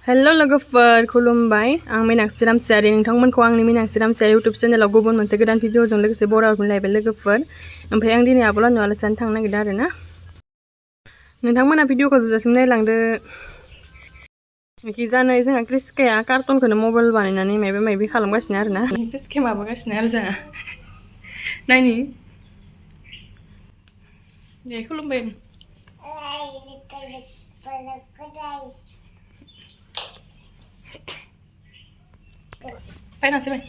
हेल' लोगोफोर खुलुमबाय आं मीनाक्षी रामसियारि नोंथांमोनखौ आंनि मीनाक्षी रामसियारि इउटुब चेनेलाव गुबुन मोनसे गोदान भिडिअजों लोगोसे बर' रावजों लायबाय लोगोफोर ओमफ्राय आं दिनै आब'लानियाव आलासि जानो थांनो नागिरदों आरो ना नोंथांमोना भिडिअखौ जोबजासिम नायलांदो एखि जानाय जोंहा क्रिस्काया कार्टुनखौनो मबाइल बानायनानै माबा माबि खालामगासिनो आरो ना क्रिस्काया माबागासिनो आरो जोंहा नायनि दे खुलुमबाय फायनांसै बाय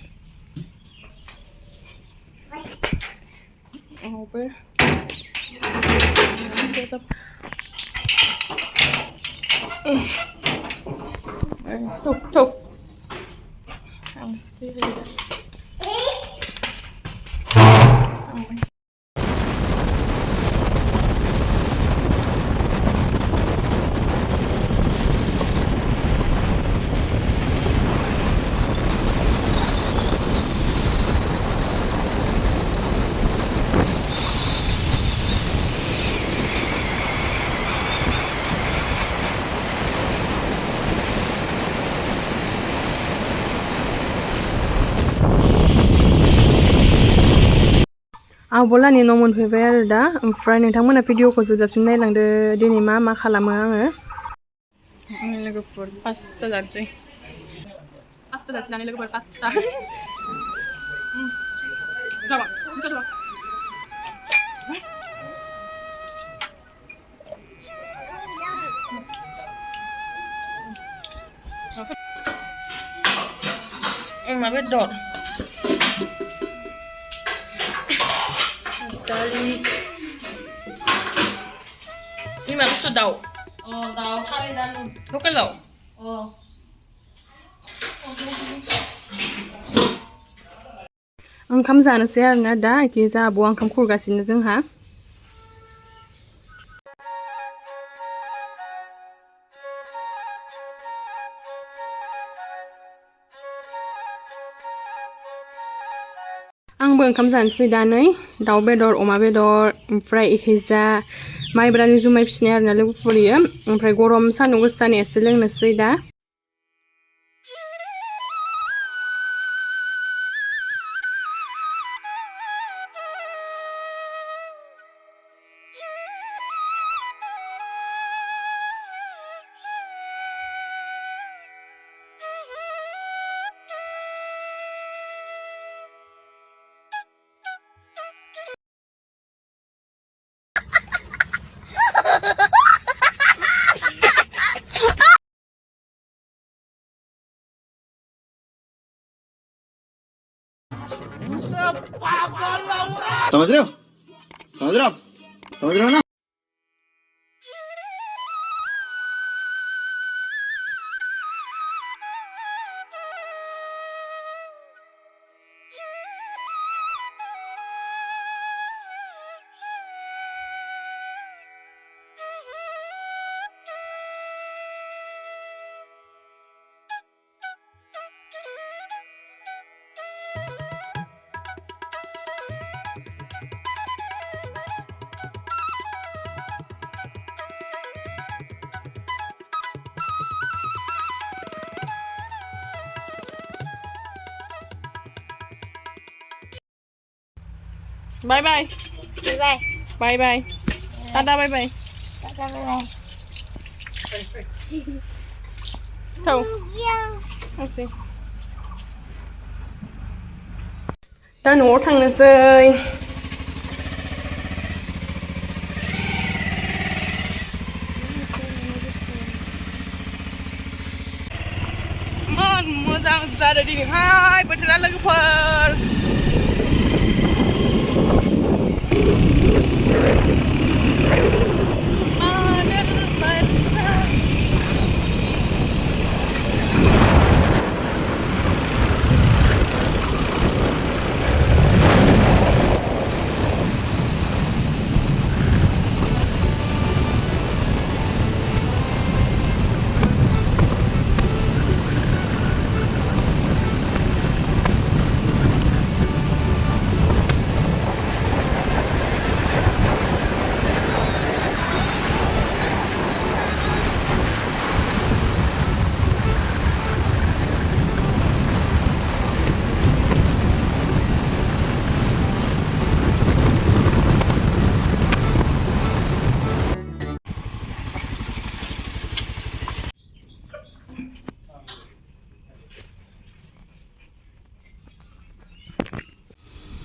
Over. Stop. I'm still here. आब'लानि न' मोनफैबाय आरो दा ओमफ्राय नोंथांमोना भिडिअखौ जोबजासिम नायलांदो दिनै मा खालामो आङो लोगोफोर पास्ता जानोसै लोगोफोर पास्ता अमा बेदर दालि ini मा बुस्थु दाउ दाउ खारै दालि लकेल दाउ ओंखाम जानोसै आरोना दा एखि जा आब'आ ओंखाम खुरगासिनो जोंहा आंबो ओंखाम जानोसै दा नै दाउ बेदर अमा बेदर ओमफ्राय एखैजा माइब्रानि जुमाय फिसिनाय आरोना लोगोफोर इयो ओमफ्राय गरम सान्दुं गोसानि एसे लोंनोसै दा समझ रहे हो ना बाय बाय बाय बाय टाटा बाय बाय थौ थांसै दा न'आव थांनोसै मोजां जादों दिनैहाय बोथोरा लोगोफोर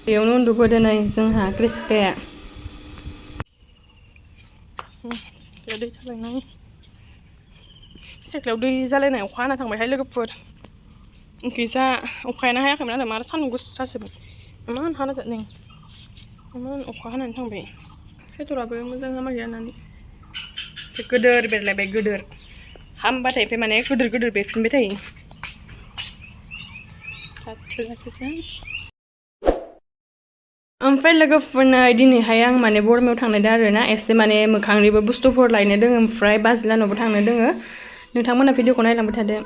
बेयावनो उन्दुबोदों नै जोंहा क्रिस्काया दै थालायनाय सेख्लायाव दै जालायनाय अखा हाना थांबायहाय लोगोफोर ओंखैजा अखायानो हायाखैमोन आरो मार सान्दुं गोसासोमोन इमान हाना नै इमान अखा हानानै थांबाय सेथराबो मोजां हामा गैया होननानै एसे गोदोर बेरलायबाय गोदोर हामबाथाय ओमफ्राय माने गोदोर गोदोर बेरफिनबाय थायो जाथो जाखोसै ओमफ्राय लोगोफोरनो दिनैहाय आं माने बरमायाव थांनायदों आरोना एसे माने मोखांनिबो बुस्थुफोर लायनो दोङो ओमफ्राय बाजिलानावबो थांनो दोङो नोंथांमोना भिडिअखौ नायलांबाय थादो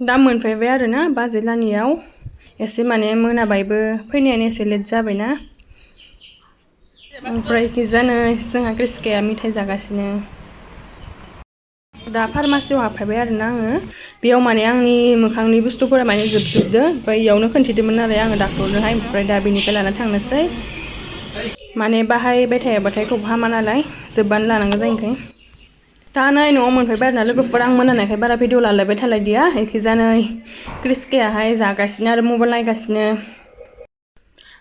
दा मोनफैबाय आरोना बाजिलानियाव एसे माने मोनाबायबो फैनायानो एसे लेट जाबायना ओमफ्राय खिजानो जोंहा क्रिस्काया मिथाइ जागासिनो दा फार्मासियाव हाबफैबाय आरोना आङो बेयाव माने आंनि मोखांनि बुस्थुफोरा माने जोबजोबदो ओमफ्राय इयावनो खोन्थिदोंमोन नालाय आङो डाक्टरनोहाय ओमफ्राय दा बेनिफ्राय लाना थांनोसै माने बाहायबाय थायाबाथाय थब हामा नालाय जोबबानो लानांगौ जायो ओंखाय दा नै न'आव मोनफैबाय आरोना लोगोफोर आं मोनानायखाय बारा भिडिअ लालायबाय थालायदिया एखिजानै क्रिस्कायाहाय जागासिनो आरो मबाइल नायगासिनो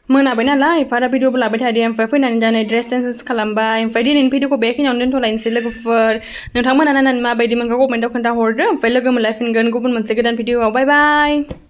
मोनाबाय नालाय बारा भिडिअबो लाबाय थादिया ओमफ्राय फैनानै दा नै ड्रेस चेन्ज खालामबाय ओमफ्राय दिनैनि भिडिअखौ बेखिनियावनो दोनथ'लायनोसै लोगोफोर नोंथांमोना नायनानै माबायदि मोनखो कमेन्टआव खोन्थाहरदो ओमफ्राय लोगो मोनलायफिनगोन गुबुन मोनसे गोदान भिडिअआव बाय बाय